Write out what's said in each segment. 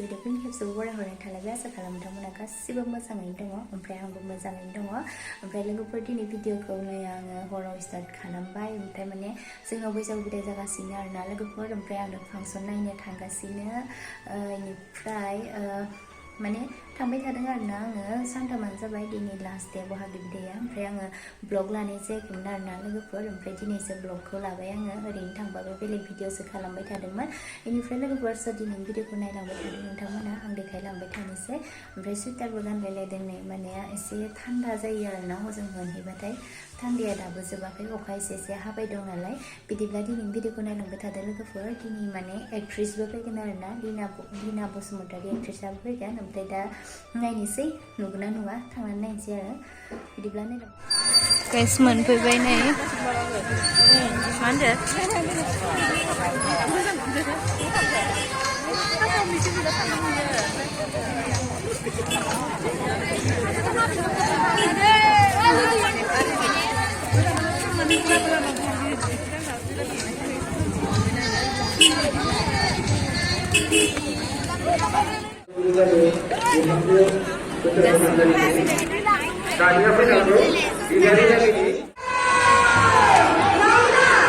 भिडिअफोरनि खेबसेबो बरायहरनाय थालायबाय आसा खालामो नोंथांमोना गासिबो मोजाङैनो दङ ओमफ्राय आंबो मोजाङैनो दङ ओमफ्राय लोगोफोर दिनै भिडिअखौ नै आङो हराव स्टार्ट खालामबाय ओमफ्राय माने जोंनाव बैसागु बिदाय जागासिनो आरोना लोगोफोर ओमफ्राय आङो फांसन नायनो थांगासिनो बेनिफ्राय माने थांबाय थादों आरोना आङो सानथामानो जाबाय दिनै लास्ट डे बहागि बिदाया ओमफ्राय आङो ब्लग लानाय जायाखैमोन आरोना लोगोफोर ओमफ्राय दिनैसो ब्लगखौ लाबाय आङो ओरैनो थांबाबो बेलेग भिडिअसो खालामबाय थादोंमोन बेनिफ्राय लोगोफोर सोर दिनैनि भिडिअखौ नायलांबाय थादों नोंथांमोना आं देखायलांबाय थानोसै ओमफ्राय सुइटारबो गानलायलायदों नै माने एसे थान्दा जायो आरोना हजों मोनहैबाथाय थान्दाया दाबो जोबाखै अखा एसे हाबाय दं नालाय बिदिब्ला दिनैनि भिडिअखौ नायलांबाय थादों लोगोफोर दिनै माने एक्ट्रिसबो फैगोन आरोना लिना बसुमतारी एक्ट्रिसआबो फैगोन ओमफ्राय दा नायनोसै नुगोना नुवा थांनानै नायनोसै आरो बिदिब्ला नायलां गाइस मोनफैबाय नै मा होनदो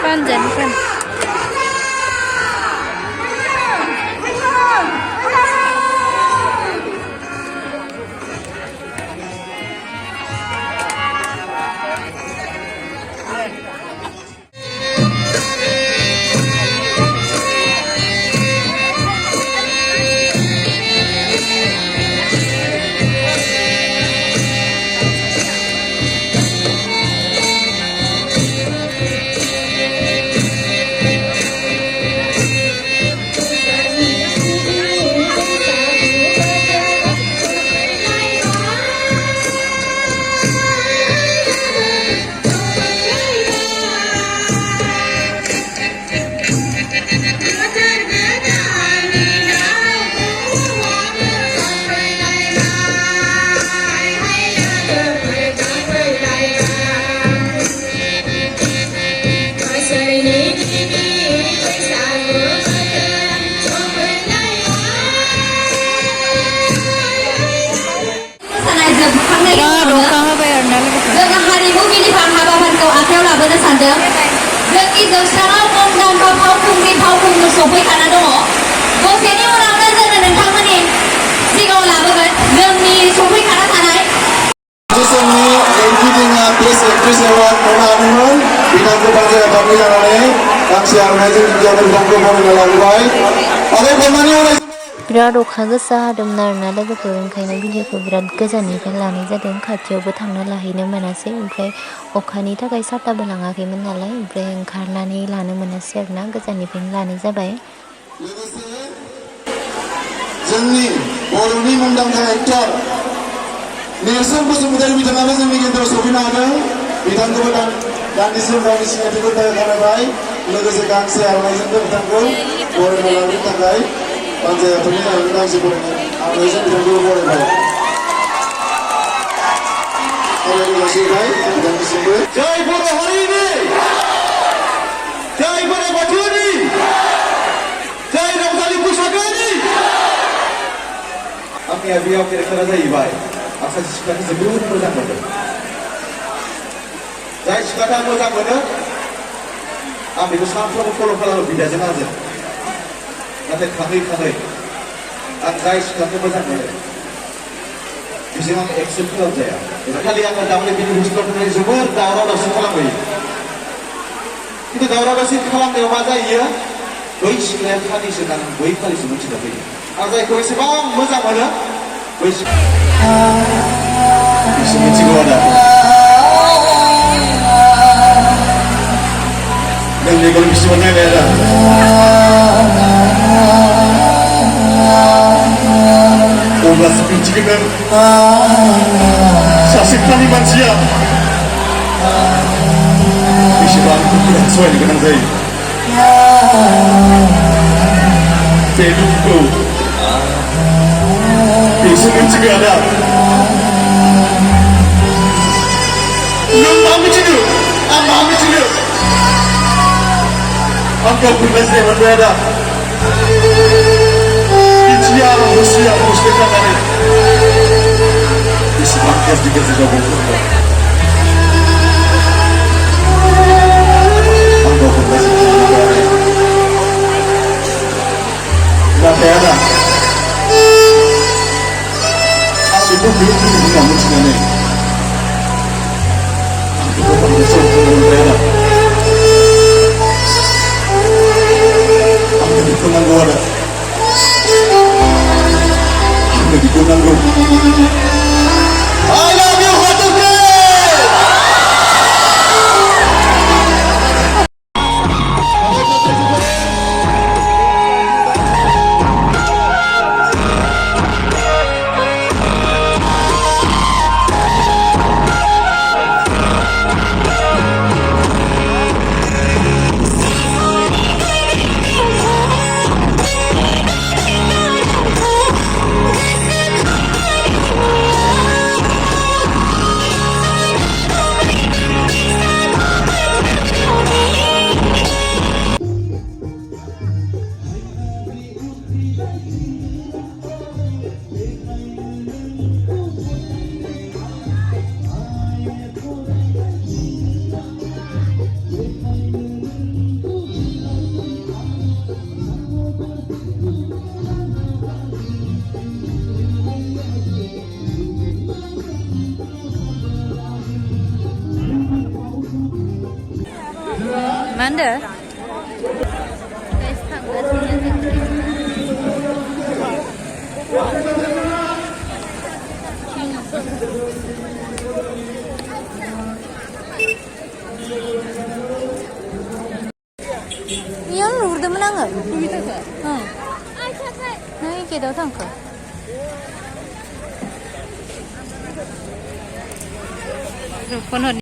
Panjang kan जोंनि जौस्राङाव मुंदांखा फावखुंगुर सफैखाना दङ दसेनि उनावनो जोङो नोंथांमोननि सिगाङाव लाबोगोन जोंनि सफैखाना थानाय जोंनि एनटिभिआ बेस्ट एक्ट्रेस एवार्ड मोननो हादोंमोन बिथांखौ बांजाया बांद्राय जानानै गांसे आर'नाइजों गिबियावनो बिथांखौ बरायना लाबोबाय आरो बरमानि उनाव बिराद अखा गोसा हादोंमोन आरोना लोगोफोर ओंखायनो भिडिअखौ बिराद गोजाननिफ्राय लानाय जादों खाथियावबो थांनो लाहैनो मोनासै ओमफ्राय अखानि थाखाय साथाबो लाङाखैमोन नालाय ओमफ्राय ओंखारनानै लानो मोनासै आरोना गोजाननिफ्रायनो लानाय जाबाय जोंनि बर'नि मुंदांखा एक्टर नेरसोन बसुमतारी बिथाङाबो जोंनि गेजेराव सफैनो हादों बिथांखौबो दान्दिसे गावनि सिनायथिखौ खालामबाय लोगोसे गांसे आर'नाइजोंबो बिथांखौ बरायना लाबोनो थाखाय बांजायाफोरनि गांसे आर'नाइजों बिथांखौ बरायबाय बिथांनिसिमबो जय बर' हारिनि जय बर' बाथौनि जय रंजालि बैसागोनि आंनिया बेयाव केरेक्टारा जाहैबाय आसाम सिख्लाखौ जोबोद मोजां मोनो जाय सिख्लाखौ आं मोजां मोनो आं बेखौ सानफ्रोमबो फल' खालामो बिदाजों आंजों नाथाय खाङै आं जाय सिख्लाखौ मोजां मोनो बेजों आं एक्सेप्ट खालामजाया खालि आङो दामाने बिनि बुस्थुआव थांनानै जोबोद दावराव दावसि खालामबोयो खिन्थु दावराव दावसि खालामनायाव मा जायो बै सिख्लाया खालिसो आं बै खालिसो मिथिना फैयो आं जायखौ एसेबां मोजां मोनो बै बिसोर मिथिगौ आदा नों मेगन बिसिबां नायबाय आदा अब्लासो मिथिगोन सासे खालि मानसिया बेसेबां दुखु सहायनो गोनां जायो बे दुखुखौ बेसो मिथिगौ आदा नों मा मिथिगौ आं मा मिथिगौ आं गावखौ लाजिनाय मोनबाय आदा मिथिया Manusia mustika dari di sebangkes dikit juga buku. Anggo pembesi dari nggak ada. Aku itu belum kamu sebenarnya. Aku itu pembesi dari aku itu nangguara. Aku itu nanggu. I love you, Hatuke! Mana? Yang lu udah menang nggak? Naik ke datang ke? Penuh.